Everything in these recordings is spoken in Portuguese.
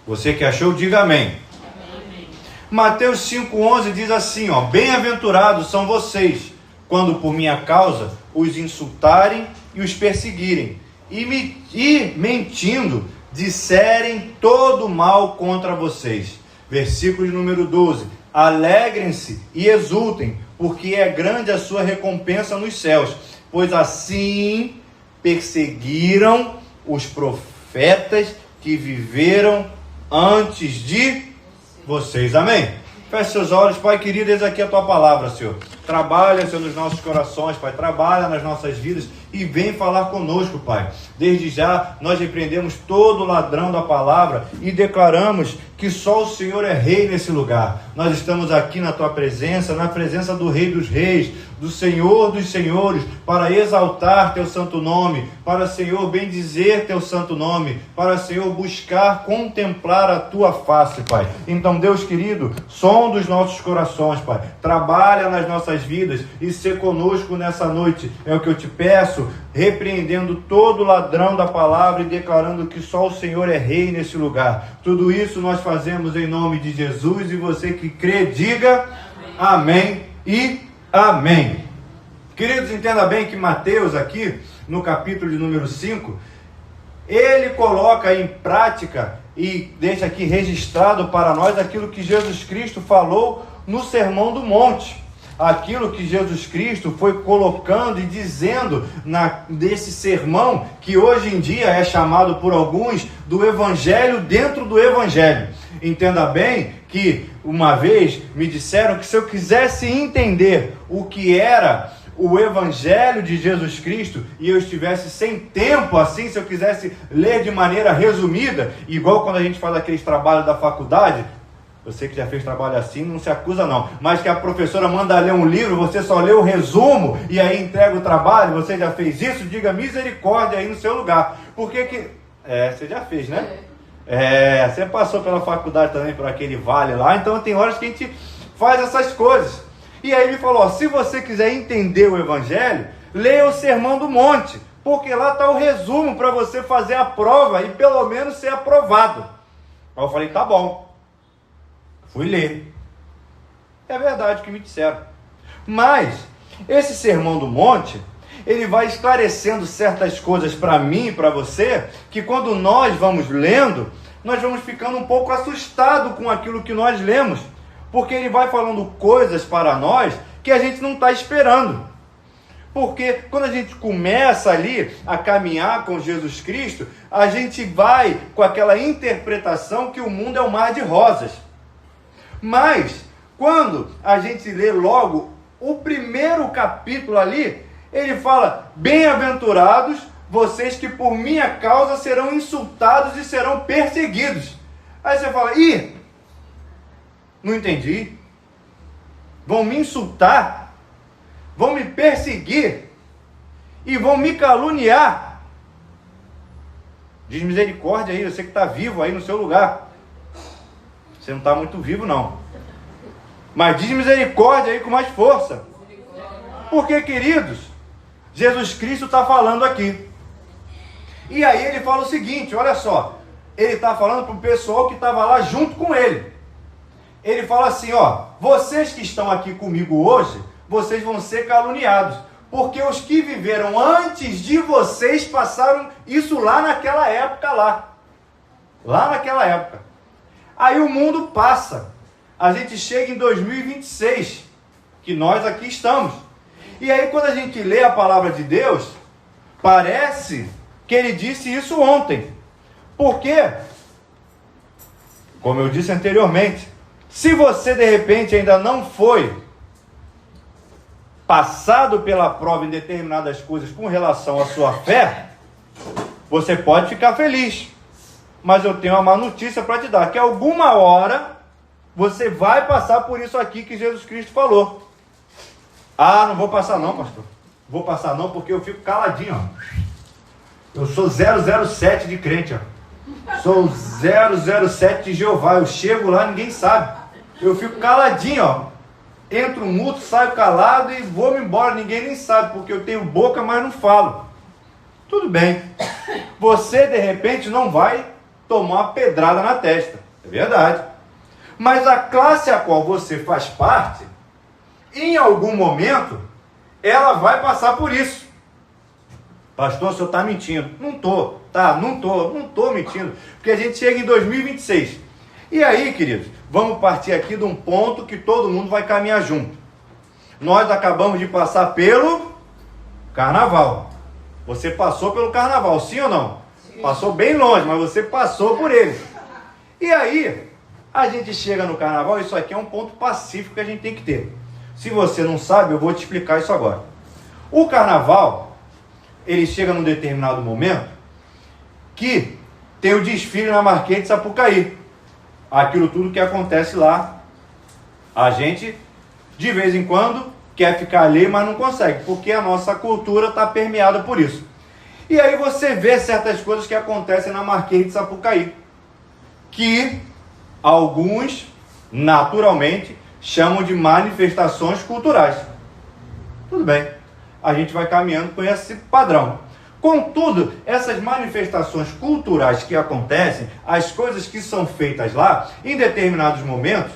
Você que achou, diga amém. Mateus 5,11 diz assim, ó: bem-aventurados são vocês, quando por minha causa os insultarem e os perseguirem, e mentindo, disserem todo mal contra vocês. Versículo de número 12: alegrem-se e exultem, porque é grande a sua recompensa nos céus, pois assim perseguiram os profetas que viveram antes de vocês. Amém? Feche seus olhos. Pai querido, eis aqui a tua palavra, Senhor. Trabalha, Senhor, nos nossos corações, Pai. Trabalha nas nossas vidas e vem falar conosco, Pai. Desde já, nós repreendemos todo ladrão da palavra e declaramos que só o Senhor é rei nesse lugar. Nós estamos aqui na tua presença, na presença do Rei dos Reis, do Senhor dos Senhores, para exaltar teu santo nome, para, Senhor, bendizer teu santo nome, para, Senhor, buscar contemplar a tua face, Pai. Então, Deus querido, sonda os nossos corações, Pai. Trabalha nas nossas vidas e ser conosco nessa noite. É o que eu te peço, repreendendo todo ladrão da palavra e declarando que só o Senhor é rei nesse lugar. Tudo isso nós fazemos em nome de Jesus, e você que crê, diga amém e amém. Queridos, entenda bem que Mateus aqui, no capítulo de número 5, ele coloca em prática e deixa aqui registrado para nós aquilo que Jesus Cristo falou no Sermão do Monte. Aquilo que Jesus Cristo foi colocando e dizendo desse sermão, que hoje em dia é chamado por alguns do Evangelho dentro do Evangelho. Entenda bem que uma vez me disseram que se eu quisesse entender o que era o Evangelho de Jesus Cristo e eu estivesse sem tempo assim, se eu quisesse ler de maneira resumida, igual quando a gente faz aqueles trabalhos da faculdade, você que já fez trabalho assim, não se acusa não, mas que a professora manda ler um livro, você só lê o resumo e aí entrega o trabalho, você já fez isso? Diga misericórdia aí no seu lugar. Por que que... você já fez, né? Você passou pela faculdade também, por aquele vale lá, então tem horas que a gente faz essas coisas. E aí ele falou, ó, se você quiser entender o Evangelho, leia o Sermão do Monte, porque lá está o resumo para você fazer a prova e pelo menos ser aprovado. Aí eu falei, tá bom. Fui ler. É verdade o que me disseram. Mas esse Sermão do Monte, ele vai esclarecendo certas coisas para mim e para você, que quando nós vamos lendo, nós vamos ficando um pouco assustados com aquilo que nós lemos, porque ele vai falando coisas para nós que a gente não está esperando. Porque quando a gente começa ali a caminhar com Jesus Cristo, a gente vai com aquela interpretação que o mundo é um mar de rosas. Mas, quando a gente lê logo o primeiro capítulo ali, ele fala, bem-aventurados vocês que por minha causa serão insultados e serão perseguidos. Aí você fala, não entendi. Vão me insultar, vão me perseguir e vão me caluniar. Diz misericórdia aí, você que está vivo aí no seu lugar. Você não está muito vivo não, mas diz misericórdia aí com mais força. Porque, queridos, Jesus Cristo está falando aqui. E aí ele fala o seguinte, olha só, ele está falando para o pessoal que estava lá junto com ele. Ele fala assim, ó, vocês que estão aqui comigo hoje, vocês vão ser caluniados, porque os que viveram antes de vocês passaram isso lá naquela época lá naquela época. Aí o mundo passa, a gente chega em 2026, que nós aqui estamos. E aí quando a gente lê a palavra de Deus, parece que ele disse isso ontem. Por quê? Como eu disse anteriormente, se você de repente ainda não foi passado pela prova em determinadas coisas com relação à sua fé, você pode ficar feliz. Mas eu tenho uma má notícia para te dar, que alguma hora você vai passar por isso aqui que Jesus Cristo falou. Não vou passar não, pastor. Vou passar não, porque eu fico caladinho, ó. Eu sou 007 de crente, ó. Sou 007 de Jeová. Eu chego lá, ninguém sabe. Eu fico caladinho, ó. Entro mudo, saio calado e vou-me embora. Ninguém nem sabe, porque eu tenho boca, mas não falo. Tudo bem. Você, de repente, não vai tomou uma pedrada na testa. É verdade. Mas a classe a qual você faz parte, em algum momento, ela vai passar por isso. Pastor, o senhor está mentindo. Não estou, tá? Não estou mentindo. Porque a gente chega em 2026. E aí, queridos, vamos partir aqui de um ponto que todo mundo vai caminhar junto. Nós acabamos de passar pelo carnaval. Você passou pelo carnaval, sim ou não? Sim. Passou bem longe, mas você passou por ele. E aí, a gente chega no carnaval, isso aqui é um ponto pacífico que a gente tem que ter. Se você não sabe, eu vou te explicar isso agora. O carnaval, ele chega num determinado momento que tem o desfile na Marquês de Sapucaí. Aquilo tudo que acontece lá, a gente, de vez em quando, quer ficar ali, mas não consegue, porque a nossa cultura está permeada por isso. E aí você vê certas coisas que acontecem na Marquês de Sapucaí, que alguns, naturalmente, chamam de manifestações culturais. Tudo bem, a gente vai caminhando com esse padrão. Contudo, essas manifestações culturais que acontecem, as coisas que são feitas lá, em determinados momentos,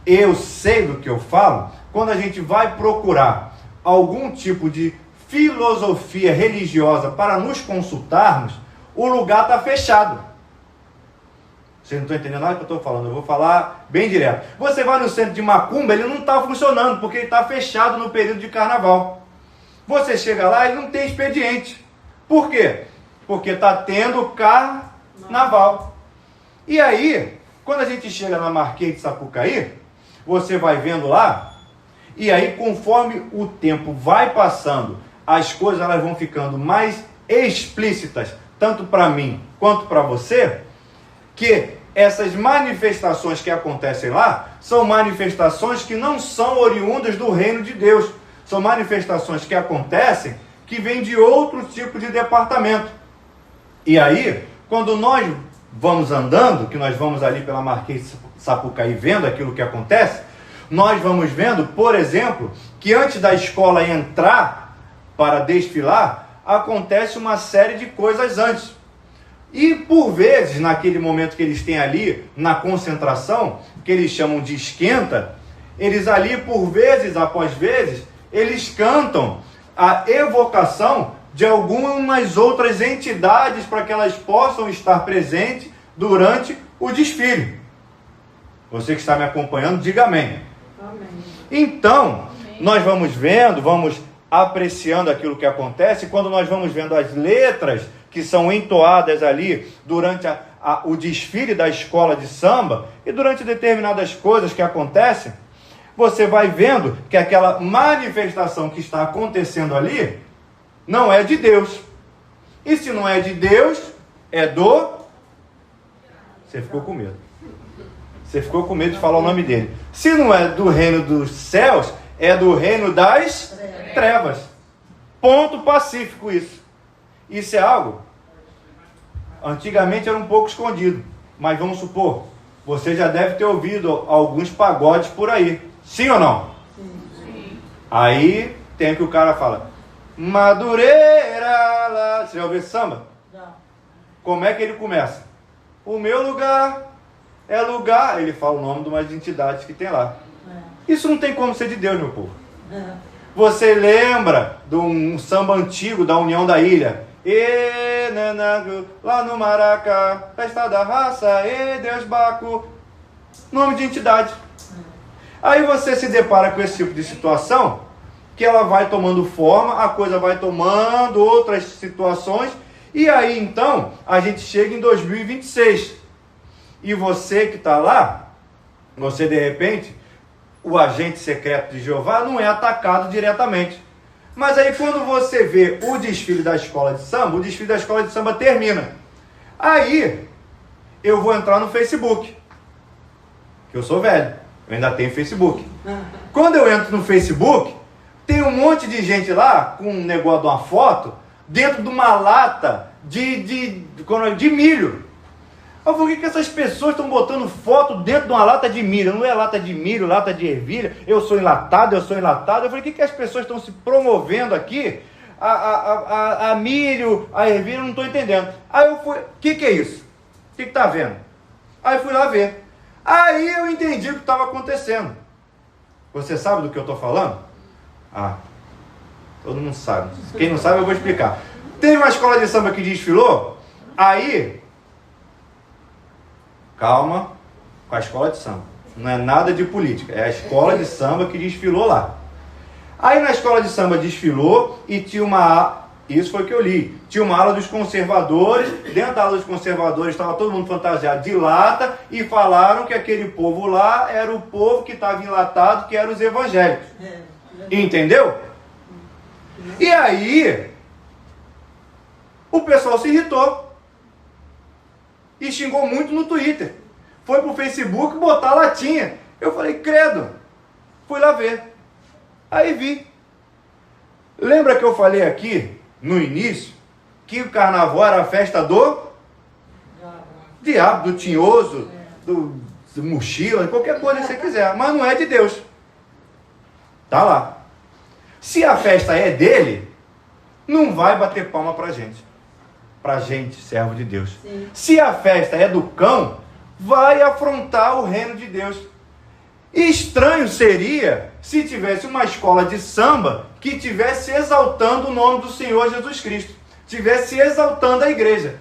eu sei do que eu falo, quando a gente vai procurar algum tipo de filosofia religiosa para nos consultarmos, o lugar está fechado. Vocês não estão entendendo nada que eu estou falando, eu vou falar bem direto. Você vai no centro de macumba, ele não está funcionando, porque ele está fechado no período de carnaval. Você chega lá, ele não tem expediente. Por quê? Porque está tendo carnaval. E aí, quando a gente chega na Marquês de Sapucaí, você vai vendo lá, e aí conforme o tempo vai passando, as coisas elas vão ficando mais explícitas, tanto para mim quanto para você, que essas manifestações que acontecem lá, são manifestações que não são oriundas do reino de Deus, são manifestações que acontecem, que vêm de outro tipo de departamento. E aí, quando nós vamos andando, que nós vamos ali pela Marquês de Sapucaí vendo aquilo que acontece, nós vamos vendo, por exemplo, que antes da escola entrar para desfilar, acontece uma série de coisas antes. E por vezes, naquele momento que eles têm ali, na concentração, que eles chamam de esquenta, eles ali, por vezes após vezes, eles cantam a evocação de algumas outras entidades para que elas possam estar presentes durante o desfile. Você que está me acompanhando, diga amém. Amém. Então, amém. Nós vamos vendo, vamos apreciando aquilo que acontece, quando nós vamos vendo as letras que são entoadas ali durante o desfile da escola de samba e durante determinadas coisas que acontecem, você vai vendo que aquela manifestação que está acontecendo ali não é de Deus. E se não é de Deus, é do... Você ficou com medo. Você ficou com medo de falar o nome dele. Se não é do reino dos céus, é do reino das trevas. Ponto pacífico isso. Isso é algo... Antigamente era um pouco escondido. Mas vamos supor, você já deve ter ouvido alguns pagodes por aí. Sim ou não? Sim. Aí tem que o cara fala, Madureira lá. Você já ouviu esse samba? Não. Como é que ele começa? O meu lugar é lugar. Ele fala o nome de umas entidades que tem lá. Isso não tem como ser de Deus, meu povo. Você lembra de um samba antigo da União da Ilha? E Nanago, lá no Maracá, festa da raça, e Deus Baco. Nome de entidade. Aí você se depara com esse tipo de situação, que ela vai tomando forma, a coisa vai tomando outras situações, e aí então a gente chega em 2026. E você que está lá, você de repente, o agente secreto de Jeová não é atacado diretamente. Mas aí quando você vê o desfile da escola de samba, o desfile da escola de samba termina. Aí eu vou entrar no Facebook, que eu sou velho, eu ainda tenho Facebook. Quando eu entro no Facebook, tem um monte de gente lá com um negócio de uma foto dentro de uma lata de milho. Eu falei, por que essas pessoas estão botando foto dentro de uma lata de milho? Não é lata de milho, lata de ervilha. Eu sou enlatado. Eu falei, o que as pessoas estão se promovendo aqui? A milho, a ervilha, eu não estou entendendo. Aí eu fui, o que é isso? que está vendo? Aí fui lá ver. Aí eu entendi o que estava acontecendo. Você sabe do que eu estou falando? Ah, todo mundo sabe. Quem não sabe eu vou explicar. Teve uma escola de samba que desfilou, aí... Calma com a escola de samba. Não é nada de política, é a escola de samba que desfilou lá. Aí na escola de samba desfilou e tinha uma... Isso foi o que eu li. Tinha uma ala dos conservadores. Dentro da ala dos conservadores estava todo mundo fantasiado de lata e falaram que aquele povo lá era o povo que estava enlatado, que eram os evangélicos. Entendeu? E aí o pessoal se irritou e xingou muito no Twitter. Foi pro Facebook botar latinha. Eu falei, credo. Fui lá ver. Aí vi. Lembra que eu falei aqui no início que o carnaval era a festa do diabo, do tinhoso, do mochila, qualquer coisa que você quiser, mas não é de Deus. Tá lá. Se a festa é dele, não vai bater palma pra gente, servo de Deus. Sim. Se a festa é do cão, vai afrontar o reino de Deus. Estranho seria se tivesse uma escola de samba que estivesse exaltando o nome do Senhor Jesus Cristo, estivesse exaltando a igreja.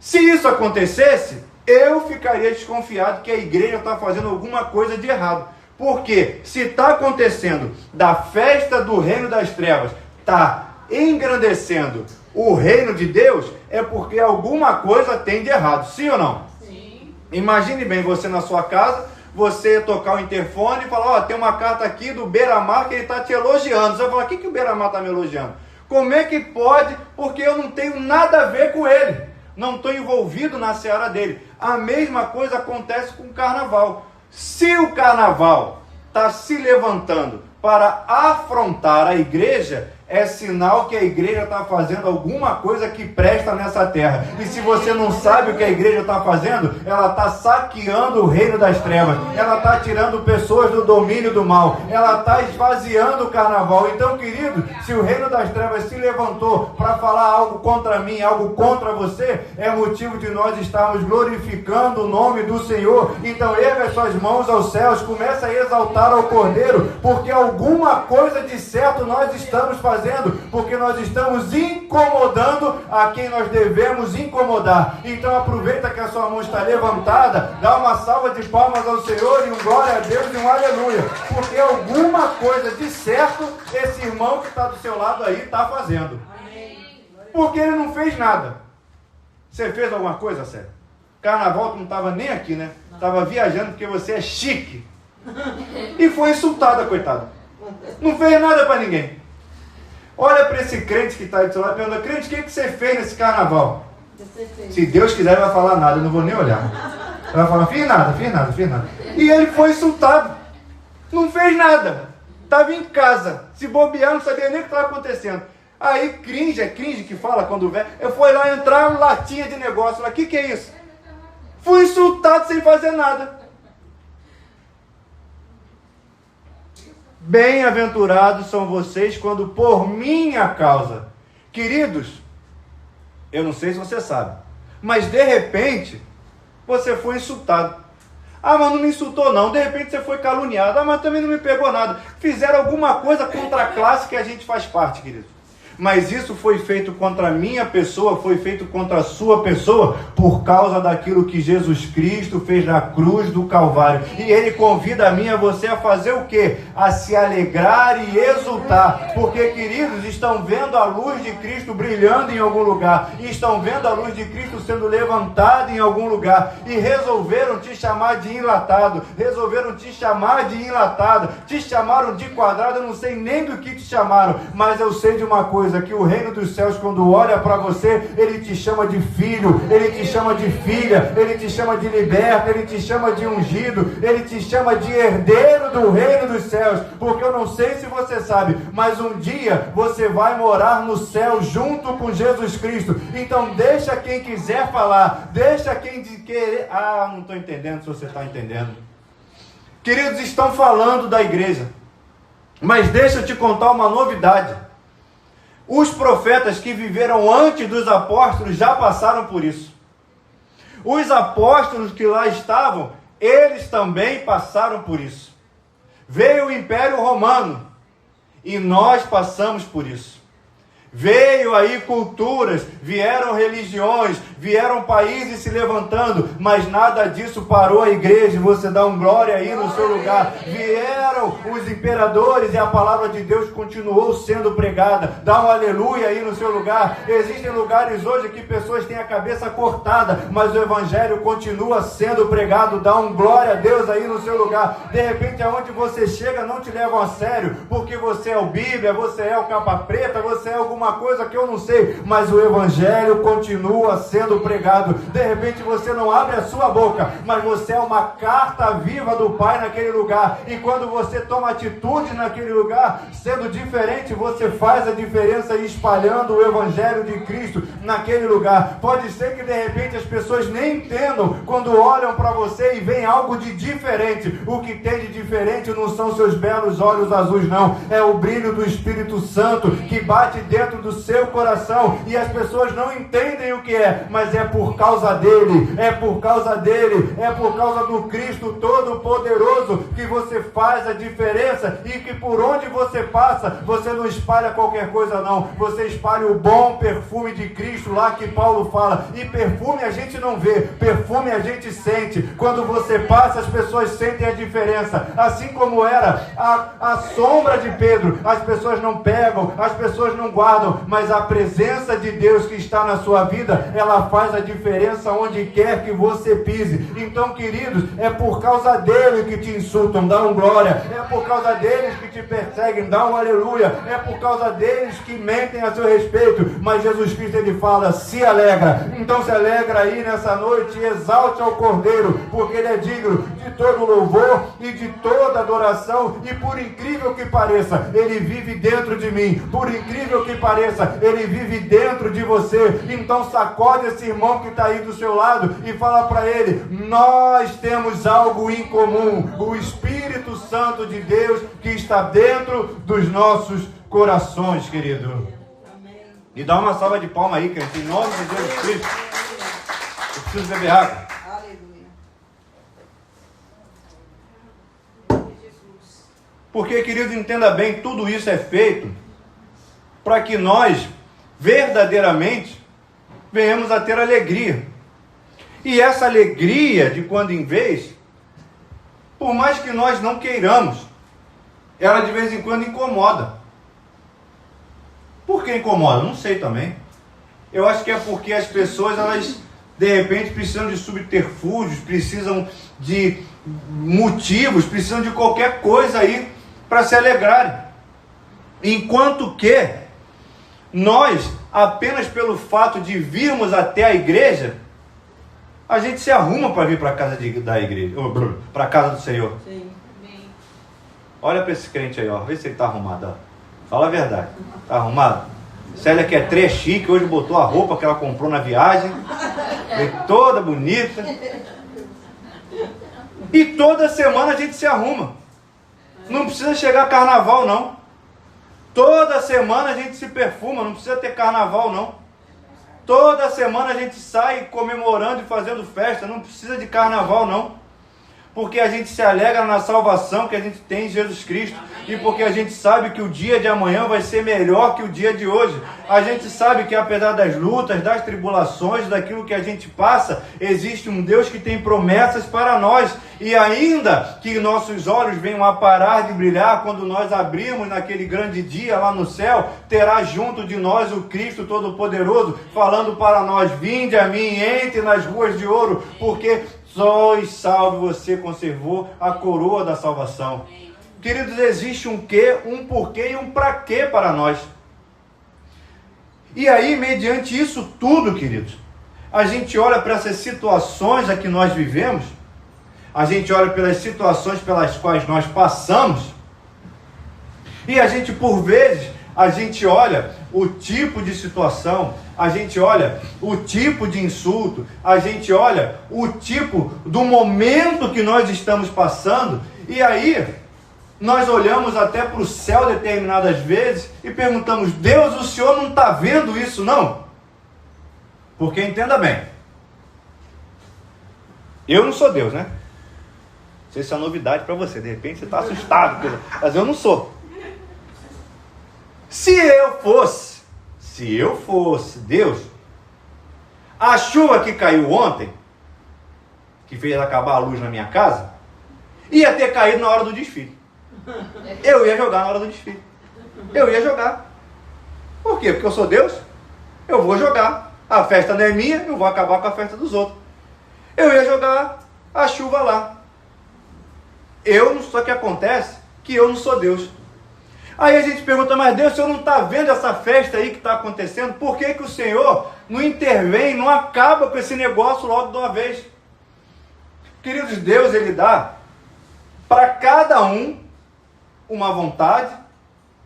Se isso acontecesse, eu ficaria desconfiado que a igreja está fazendo alguma coisa de errado. Porque se está acontecendo da festa do reino das trevas, está engrandecendo o reino de Deus, é porque alguma coisa tem de errado. Sim ou não? Sim. Imagine bem você na sua casa, você tocar o interfone e falar, ó, tem uma carta aqui do Beira-Mar que ele está te elogiando. Você vai falar, o que o Beira-Mar está me elogiando? Como é que pode? Porque eu não tenho nada a ver com ele. Não estou envolvido na seara dele. A mesma coisa acontece com o carnaval. Se o carnaval está se levantando para afrontar a igreja, é sinal que a igreja está fazendo alguma coisa que presta nessa terra. E se você não sabe o que a igreja está fazendo, ela está saqueando o reino das trevas, ela está tirando pessoas do domínio do mal, ela está esvaziando o carnaval. Então, querido, se o reino das trevas se levantou para falar algo contra mim, algo contra você, é motivo de nós estarmos glorificando o nome do Senhor. Então, erga as suas mãos aos céus, começa a exaltar ao Cordeiro, porque alguma coisa de certo nós estamos fazendo, porque nós estamos incomodando a quem nós devemos incomodar. Então aproveita que a sua mão está levantada, dá uma salva de palmas ao Senhor e um glória a Deus e um aleluia, porque alguma coisa de certo esse irmão que está do seu lado aí está fazendo. Porque ele não fez nada. Você fez alguma coisa, Sérgio? Carnaval tu não estava nem aqui, né? Estava viajando porque você é chique. E foi insultada, coitada. Não fez nada para ninguém. Olha para esse crente que está aí do seu lado e pergunta, crente, o que você fez nesse carnaval? Se Deus quiser, ele vai falar nada, eu não vou nem olhar. Ele vai falar, fiz nada. E ele foi insultado. Não fez nada. Estava em casa. Se bobear, não sabia nem o que estava acontecendo. Aí, cringe, é cringe que fala quando vê. Eu fui lá entrar em latinha de negócio. Lá, o que é isso? Fui insultado sem fazer nada. Bem-aventurados são vocês quando por minha causa. Queridos, eu não sei se você sabe, mas de repente você foi insultado. Ah, mas não me insultou não. De repente você foi caluniado. Ah, mas também não me pegou nada. Fizeram alguma coisa contra a classe que a gente faz parte, queridos. Mas isso foi feito contra a minha pessoa, foi feito contra a sua pessoa, por causa daquilo que Jesus Cristo fez na cruz do Calvário. E Ele convida a mim e a você a fazer o quê? A se alegrar e exultar. Porque, queridos, estão vendo a luz de Cristo brilhando em algum lugar. E estão vendo a luz de Cristo sendo levantada em algum lugar. E resolveram te chamar de enlatado. Resolveram te chamar de enlatada. Te chamaram de quadrado. Eu não sei nem do que te chamaram. Mas eu sei de uma coisa. Que o reino dos céus, quando olha para você, ele te chama de filho, ele te chama de filha, ele te chama de liberto, ele te chama de ungido, ele te chama de herdeiro do reino dos céus, porque eu não sei se você sabe, mas um dia você vai morar no céu junto com Jesus Cristo. Então deixa quem quiser falar, deixa quem querer. Ah, não estou entendendo se você está entendendo. Queridos, estão falando da igreja, mas deixa eu te contar uma novidade. Os profetas que viveram antes dos apóstolos já passaram por isso. Os apóstolos que lá estavam, eles também passaram por isso. Veio o Império Romano e nós passamos por isso. Veio aí culturas, vieram religiões, vieram países se levantando, mas nada disso parou a igreja. Você dá um glória aí no seu lugar. Vieram os imperadores e a palavra de Deus continuou sendo pregada. Dá um aleluia aí no seu lugar. Existem lugares hoje que pessoas têm a cabeça cortada, mas o evangelho continua sendo pregado. Dá um glória a Deus aí no seu lugar. De repente aonde você chega não te levam a sério, porque você é o Bíblia, você é o capa preta, você é alguma coisa que eu não sei, mas o evangelho continua sendo pregado. De repente você não abre a sua boca, mas você é uma carta viva do Pai naquele lugar, e quando você toma atitude naquele lugar, sendo diferente, você faz a diferença espalhando o evangelho de Cristo naquele lugar. Pode ser que de repente as pessoas nem entendam quando olham para você e veem algo de diferente. O que tem de diferente não são seus belos olhos azuis, não, é o brilho do Espírito Santo que bate dentro do seu coração, e as pessoas não entendem o que é, mas é por causa dele, é por causa dele, é por causa do Cristo Todo-Poderoso que você faz a diferença, e que por onde você passa, você não espalha qualquer coisa não, você espalha o bom perfume de Cristo lá que Paulo fala. E perfume a gente não vê, perfume a gente sente. Quando você passa, as pessoas sentem a diferença, assim como era a sombra de Pedro. As pessoas não pegam, as pessoas não guardam, mas a presença de Deus que está na sua vida, ela faz a diferença onde quer que você pise. Então, queridos, é por causa dele que te insultam, dá um glória, é por causa deles que te perseguem, dá um aleluia, é por causa deles que mentem a seu respeito, mas Jesus Cristo, ele fala, se alegra. Então se alegra aí nessa noite e exalte ao Cordeiro, porque ele é digno de todo louvor e de toda adoração. E por incrível que pareça, ele vive dentro de mim, por incrível que pareça, ele vive dentro de você. Então sacode esse irmão que está aí do seu lado e fala para ele, nós temos algo em comum, o Espírito Santo de Deus que está dentro dos nossos corações, querido. E dá uma salva de palmas aí, crente, em nome de Jesus Cristo. Eu preciso beber água. Porque, querido, entenda bem, tudo isso é feito para que nós, verdadeiramente, venhamos a ter alegria. E essa alegria, de quando em vez, por mais que nós não queiramos, ela de vez em quando incomoda. Por que incomoda? Não sei também. Eu acho que é porque as pessoas, elas, de repente, precisam de subterfúgios, precisam de motivos, precisam de qualquer coisa aí para se alegrarem. Enquanto que nós, apenas pelo fato de virmos até a igreja, a gente se arruma para vir para a casa da igreja, para a casa do Senhor. Sim. Olha para esse crente aí, ó, vê se ele está arrumado. Ó. Fala a verdade, está arrumado? Célia, que é trê chique, hoje botou a roupa que ela comprou na viagem, veio toda bonita. E toda semana a gente se arruma. Não precisa chegar carnaval, não. Toda semana a gente se perfuma, não precisa ter carnaval, não. Toda semana a gente sai comemorando e fazendo festa, não precisa de carnaval, não. Porque a gente se alegra na salvação que a gente tem em Jesus Cristo. E porque a gente sabe que o dia de amanhã vai ser melhor que o dia de hoje. A gente sabe que apesar das lutas, das tribulações, daquilo que a gente passa, existe um Deus que tem promessas para nós. E ainda que nossos olhos venham a parar de brilhar quando nós abrimos naquele grande dia lá no céu, terá junto de nós o Cristo Todo-Poderoso falando para nós, vinde a mim, entre nas ruas de ouro, porque sois salvo, você conservou a coroa da salvação. Queridos, existe um quê, um porquê e um para quê para nós. E aí, mediante isso tudo, queridos, a gente olha para essas situações a que nós vivemos, a gente olha pelas situações pelas quais nós passamos, e a gente, por vezes, a gente olha o tipo de situação, a gente olha o tipo de insulto, a gente olha o tipo do momento que nós estamos passando, e aí nós olhamos até para o céu determinadas vezes e perguntamos, Deus, o Senhor não está vendo isso, não? Porque entenda bem, Eu não sou Deus, né? Não sei se é novidade para você. De repente você está assustado, mas eu não sou. Se eu fosse Deus, a chuva que caiu ontem, que fez acabar a luz na minha casa, ia ter caído na hora do desfile. Eu ia jogar na hora do desfile. Eu ia jogar. Por quê? Porque eu sou Deus. Eu vou jogar. A festa não é minha, eu vou acabar com a festa dos outros. Eu ia jogar a chuva lá. Só que acontece que eu não sou Deus. Aí a gente pergunta, mas Deus, o Senhor não está vendo essa festa aí que está acontecendo? Por que o Senhor não intervém, não acaba com esse negócio logo de uma vez? Queridos, Deus, Ele dá para cada um uma vontade,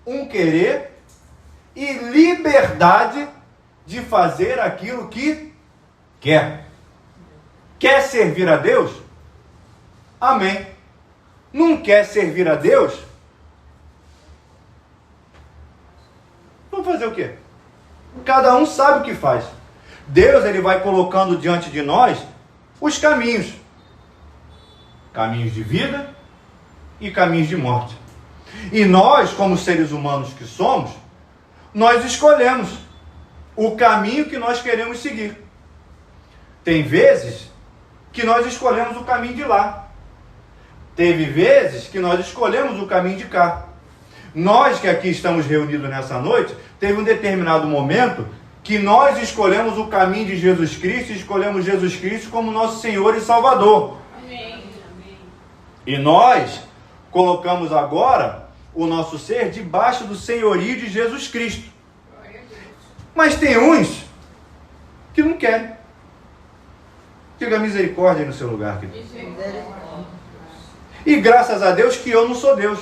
um querer e liberdade de fazer aquilo que quer. Quer servir a Deus? Amém. Não quer servir a Deus? Vamos fazer o quê? Cada um sabe o que faz. Deus, Ele vai colocando diante de nós os caminhos. Caminhos de vida e caminhos de morte. E nós, como seres humanos que somos, nós escolhemos o caminho que nós queremos seguir. Tem vezes que nós escolhemos o caminho de lá. Teve vezes que nós escolhemos o caminho de cá. Nós que aqui estamos reunidos nessa noite, teve um determinado momento que nós escolhemos o caminho de Jesus Cristo e escolhemos Jesus Cristo como nosso Senhor e Salvador. Amém. E nós colocamos agora o nosso ser debaixo do senhorio de Jesus Cristo. Mas tem uns que não querem. Diga misericórdia aí no seu lugar, querido. E graças a Deus que eu não sou Deus.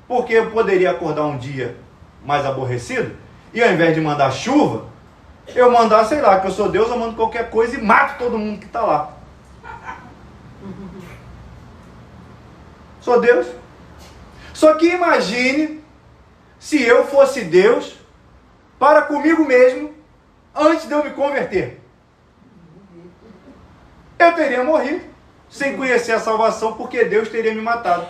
Porque eu poderia acordar um dia mais aborrecido e ao invés de mandar chuva, eu mandar, sei lá, que eu sou Deus, eu mando qualquer coisa e mato todo mundo que está lá. Sou Deus. Só que imagine se eu fosse Deus para comigo mesmo antes de eu me converter. Eu teria morrido sem conhecer a salvação, porque Deus teria me matado.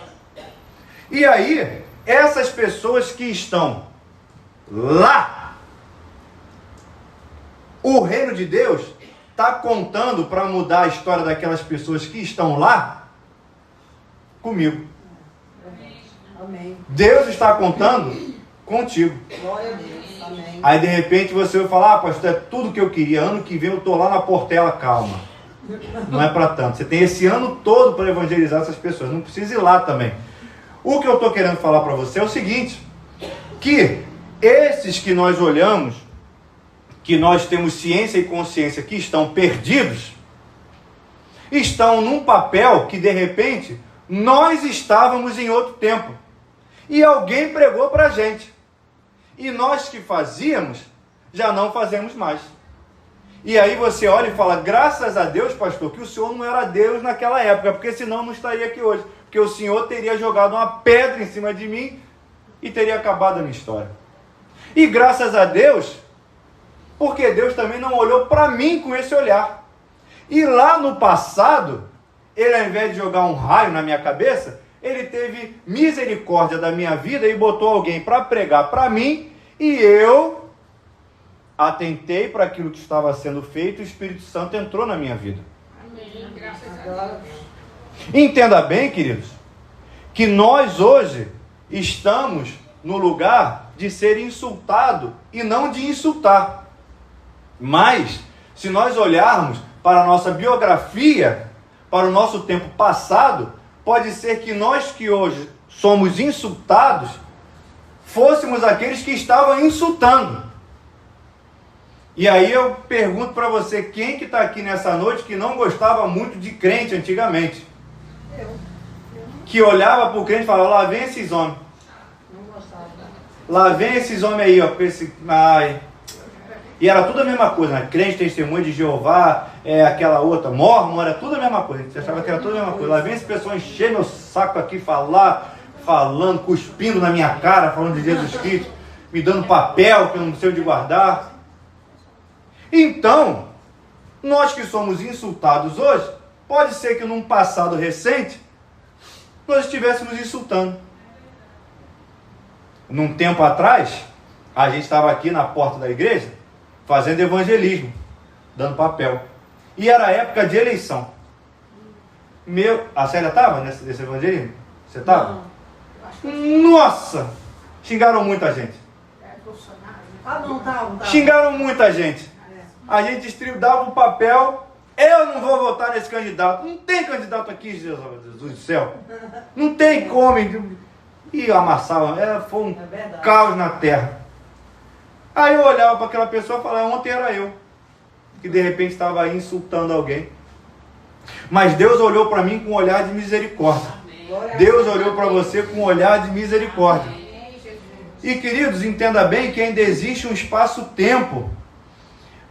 E aí, essas pessoas que estão lá, o reino de Deus está contando para mudar a história daquelas pessoas que estão lá comigo. Amém. Deus está contando contigo. Glória a Deus. Amém. Aí de repente você vai falar, pastor, é tudo que eu queria, ano que vem eu estou lá na Portela, calma. Não é para tanto. Você tem esse ano todo para evangelizar essas pessoas. Não precisa ir lá também. O que eu estou querendo falar para você é o seguinte, que esses que nós olhamos, que nós temos ciência e consciência que estão perdidos, estão num papel que de repente nós estávamos em outro tempo. E alguém pregou para a gente. E nós que fazíamos, já não fazemos mais. E aí você olha e fala, graças a Deus, pastor, que o senhor não era Deus naquela época, porque senão eu não estaria aqui hoje. Porque o senhor teria jogado uma pedra em cima de mim e teria acabado a minha história. E graças a Deus, porque Deus também não olhou para mim com esse olhar. E lá no passado, Ele ao invés de jogar um raio na minha cabeça, Ele teve misericórdia da minha vida e botou alguém para pregar para mim, e eu atentei para aquilo que estava sendo feito, e o Espírito Santo entrou na minha vida. Amém. Graças a Deus. Entenda bem, queridos, que nós hoje estamos no lugar de ser insultado e não de insultar. Mas, se nós olharmos para a nossa biografia, para o nosso tempo passado, pode ser que nós que hoje somos insultados, fôssemos aqueles que estavam insultando. E aí eu pergunto para você, quem que está aqui nessa noite que não gostava muito de crente antigamente? Que olhava para o crente e falava, lá vem esses homens. Não gostava. Lá vem esses homens aí, ó. Ai. E era tudo a mesma coisa, né? Crente, testemunho de Jeová, aquela outra, mormon, era tudo a mesma coisa. Você achava que era tudo a mesma coisa. Lá vem esse pessoal encher meu saco aqui, falando, cuspindo na minha cara, falando de Jesus Cristo, me dando papel que eu não sei onde guardar. Então, Nós que somos insultados hoje, pode ser que num passado recente, nós estivéssemos insultando. Num tempo atrás, a gente estava aqui na porta da igreja, fazendo evangelismo, dando papel. E era época de eleição. A Célia estava nesse evangelismo? Você estava? Nossa! Xingaram muita gente. Xingaram muita gente. A gente dava o papel. Eu não vou votar nesse candidato. Não tem candidato aqui, Jesus do céu. Não tem como. E amassava. Foi um caos na terra. Aí eu olhava para aquela pessoa e falava, ontem era eu. Que de repente estava aí insultando alguém. Mas Deus olhou para mim com um olhar de misericórdia. Deus olhou para você com um olhar de misericórdia. E queridos, entenda bem que ainda existe um espaço-tempo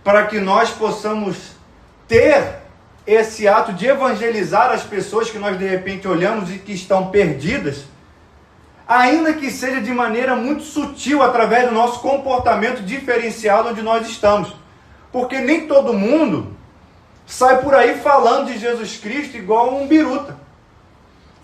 para que nós possamos ter esse ato de evangelizar as pessoas que nós de repente olhamos e que estão perdidas, ainda que seja de maneira muito sutil, através do nosso comportamento diferenciado onde nós estamos. Porque nem todo mundo sai por aí falando de Jesus Cristo igual um biruta.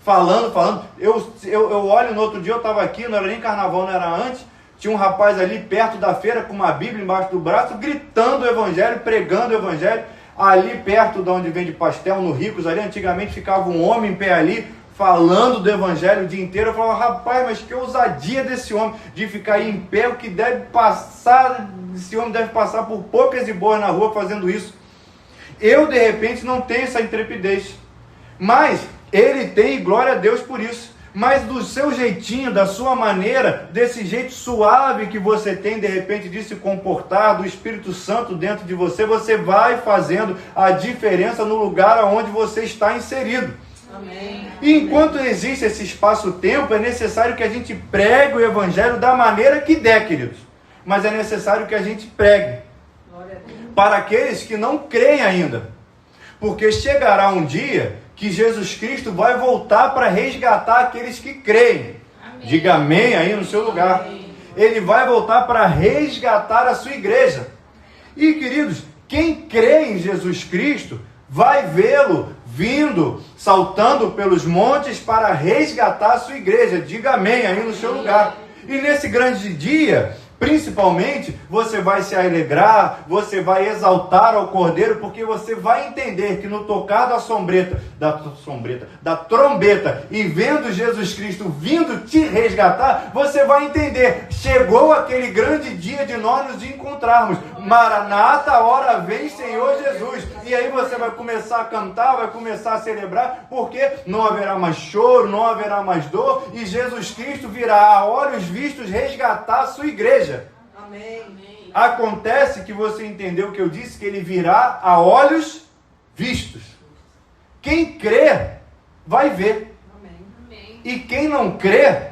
Falando. Eu olho, no outro dia eu estava aqui, não era nem carnaval, não era antes, tinha um rapaz ali perto da feira com uma Bíblia embaixo do braço, gritando o Evangelho, pregando o Evangelho. Ali perto de onde vende pastel, no Ricos, ali antigamente ficava um homem em pé ali, falando do Evangelho o dia inteiro. Eu falava, rapaz, mas que ousadia desse homem, de ficar aí em pé, o que deve passar, esse homem deve passar por poucas e boas na rua fazendo isso. Eu, de repente, não tenho essa intrepidez, mas ele tem, e glória a Deus por isso. Mas do seu jeitinho, da sua maneira, desse jeito suave que você tem, de repente, de se comportar, do Espírito Santo dentro de você, você vai fazendo a diferença no lugar onde você está inserido. Amém. E enquanto existe esse espaço-tempo, é necessário que a gente pregue o Evangelho da maneira que der, queridos. Mas é necessário que a gente pregue para aqueles que não creem ainda. Porque chegará um dia que Jesus Cristo vai voltar para resgatar aqueles que creem. Amém. Diga amém aí no seu lugar. Amém. Ele vai voltar para resgatar a sua igreja. E queridos, quem crê em Jesus Cristo vai vê-lo vindo, saltando pelos montes para resgatar a sua igreja. Diga amém aí no seu lugar. E nesse grande dia, principalmente, você vai se alegrar, você vai exaltar ao Cordeiro, porque você vai entender que no tocar da trombeta, e vendo Jesus Cristo vindo te resgatar, você vai entender, chegou aquele grande dia de nós nos encontrarmos. Maranata, a hora vem, Senhor Jesus. E aí você vai começar a cantar, vai começar a celebrar, porque não haverá mais choro, não haverá mais dor, e Jesus Cristo virá a olhos vistos resgatar a sua igreja. Amém. Acontece que você entendeu o que eu disse, que ele virá a olhos vistos. Quem crê, vai ver. Amém. E quem não crê,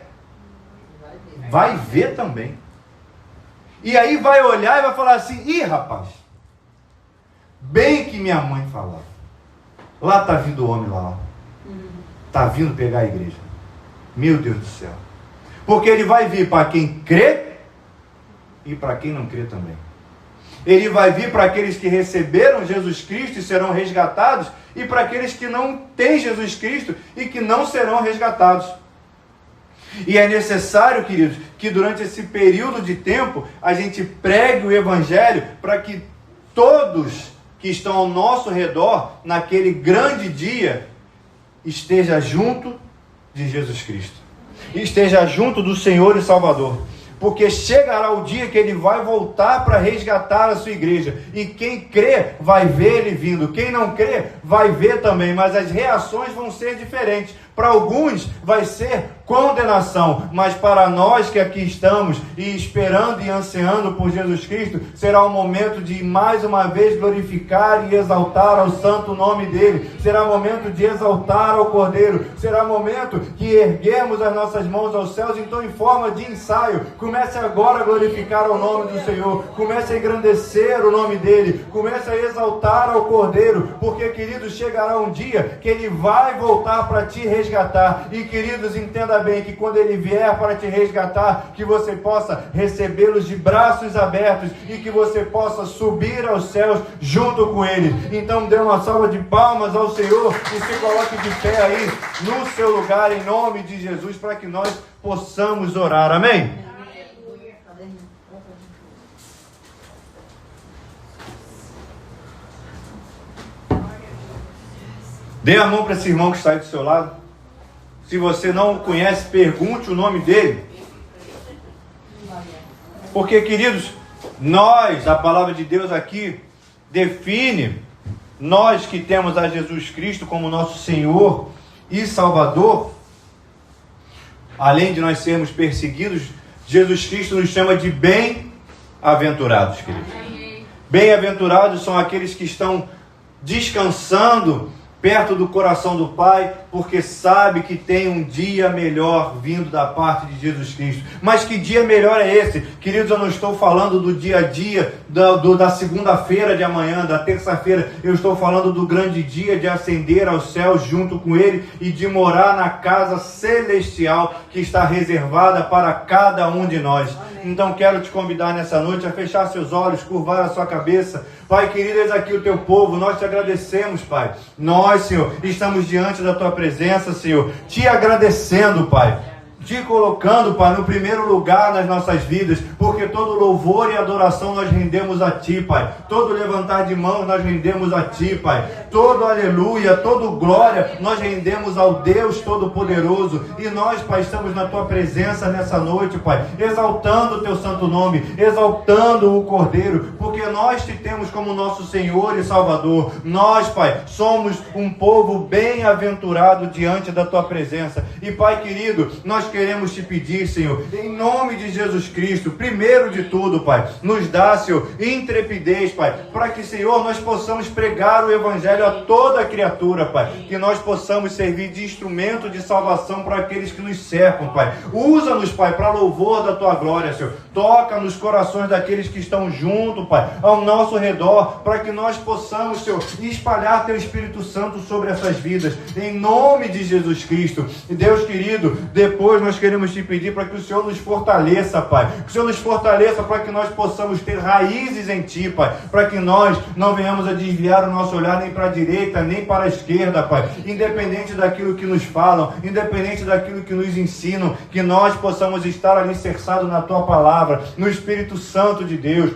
vai ver também. E aí vai olhar e vai falar assim, ih, rapaz, bem que minha mãe falava. Lá está vindo o homem lá. Está vindo pegar a igreja. Meu Deus do céu. Porque ele vai vir para quem crê e para quem não crê também. Ele vai vir para aqueles que receberam Jesus Cristo e serão resgatados, e para aqueles que não têm Jesus Cristo e que não serão resgatados. E é necessário, queridos, que durante esse período de tempo a gente pregue o Evangelho para que todos que estão ao nosso redor naquele grande dia esteja junto de Jesus Cristo, esteja junto do Senhor e Salvador. Porque chegará o dia que ele vai voltar para resgatar a sua igreja. E quem crê vai ver ele vindo. Quem não crê vai ver também. Mas as reações vão ser diferentes. Para alguns vai ser condenação, mas para nós que aqui estamos e esperando e ansiando por Jesus Cristo, será um momento de mais uma vez glorificar e exaltar ao santo nome dele. Será momento de exaltar ao Cordeiro. Será momento que erguemos as nossas mãos aos céus. Então, em forma de ensaio, comece agora a glorificar o nome do Senhor. Comece a engrandecer o nome dele. Comece a exaltar ao Cordeiro, porque, querido, chegará um dia que ele vai voltar para te resgatar. resgatar. E queridos, entenda bem que quando Ele vier para te resgatar, que você possa recebê-los de braços abertos e que você possa subir aos céus junto com Ele. Então dê uma salva de palmas ao Senhor e se coloque de pé aí no seu lugar em nome de Jesus para que nós possamos orar. Amém? Dê a mão para esse irmão que está aí do seu lado. Se você não o conhece, pergunte o nome dele. Porque, queridos, nós, a palavra de Deus aqui, define, nós que temos a Jesus Cristo como nosso Senhor e Salvador, além de nós sermos perseguidos, Jesus Cristo nos chama de bem-aventurados, queridos. Bem-aventurados são aqueles que estão descansando perto do coração do Pai, porque sabe que tem um dia melhor vindo da parte de Jesus Cristo. Mas que dia melhor é esse? Queridos, eu não estou falando do dia a dia, da segunda-feira de amanhã, da terça-feira. Eu estou falando do grande dia de ascender aos céus junto com Ele e de morar na casa celestial que está reservada para cada um de nós. Então quero te convidar nessa noite a fechar seus olhos, curvar a sua cabeça. Pai querido, eis aqui o teu povo, nós te agradecemos, Pai. Nós, Senhor, estamos diante da tua presença, Senhor, te agradecendo, Pai. Te colocando, Pai, no primeiro lugar nas nossas vidas, porque todo louvor e adoração nós rendemos a Ti, Pai. Todo levantar de mãos nós rendemos a Ti, Pai. Todo aleluia, todo glória nós rendemos ao Deus Todo-Poderoso. E nós, Pai, estamos na Tua presença nessa noite, Pai, exaltando o Teu santo nome, exaltando o Cordeiro, porque nós Te temos como nosso Senhor e Salvador. Nós, Pai, somos um povo bem-aventurado diante da Tua presença. E, Pai querido, nós queremos te pedir, Senhor, em nome de Jesus Cristo, primeiro de tudo, Pai, nos dá, Senhor, intrepidez, Pai, para que, Senhor, nós possamos pregar o Evangelho a toda criatura, Pai, que nós possamos servir de instrumento de salvação para aqueles que nos cercam, Pai. Usa-nos, Pai, para louvor da Tua glória, Senhor. Toca nos corações daqueles que estão junto, Pai, ao nosso redor, para que nós possamos, Senhor, espalhar Teu Espírito Santo sobre essas vidas, em nome de Jesus Cristo. E Deus querido, depois nós queremos te pedir para que o Senhor nos fortaleça, Pai. Que o Senhor nos fortaleça para que nós possamos ter raízes em Ti, Pai. Para que nós não venhamos a desviar o nosso olhar nem para a direita, nem para a esquerda, Pai. Independente daquilo que nos falam, independente daquilo que nos ensinam, que nós possamos estar alicerçados na Tua palavra, no Espírito Santo de Deus.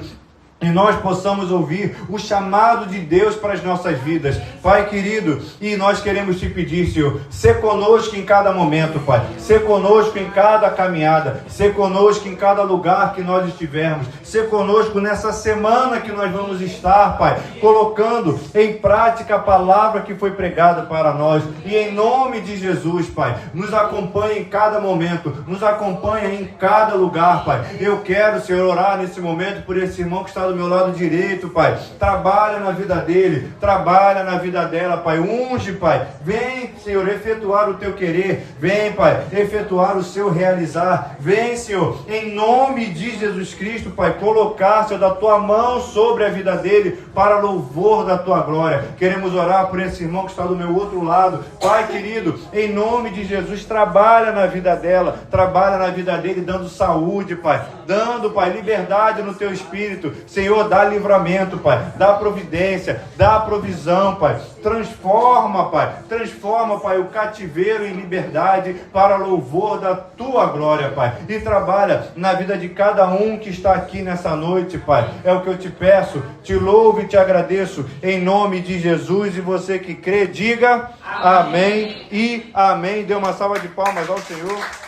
E nós possamos ouvir o chamado de Deus para as nossas vidas, Pai querido, e nós queremos te pedir, Senhor, ser conosco em cada momento, Pai, ser conosco em cada caminhada, ser conosco em cada lugar que nós estivermos, ser conosco nessa semana que nós vamos estar, Pai, colocando em prática a palavra que foi pregada para nós, e em nome de Jesus, Pai, nos acompanhe em cada momento, nos acompanhe em cada lugar, Pai. Eu quero, Senhor, orar nesse momento por esse irmão que está do meu lado direito, Pai. Trabalha na vida dele, trabalha na vida dela, Pai. Unge, Pai. Vem, Senhor, efetuar o Teu querer. Vem, Pai, efetuar o Seu realizar. Vem, Senhor, em nome de Jesus Cristo, Pai, colocar, Senhor, da Tua mão sobre a vida dele, para louvor da Tua glória. Queremos orar por esse irmão que está do meu outro lado. Pai querido, em nome de Jesus, trabalha na vida dela, trabalha na vida dele, dando saúde, Pai. Dando, Pai, liberdade no Teu Espírito. Senhor, dá livramento, Pai, dá providência, dá provisão, Pai, transforma, Pai, o cativeiro em liberdade para louvor da Tua glória, Pai, e trabalha na vida de cada um que está aqui nessa noite, Pai, é o que eu te peço, te louvo e te agradeço, em nome de Jesus, e você que crê, diga amém e amém. Dê uma salva de palmas ao Senhor.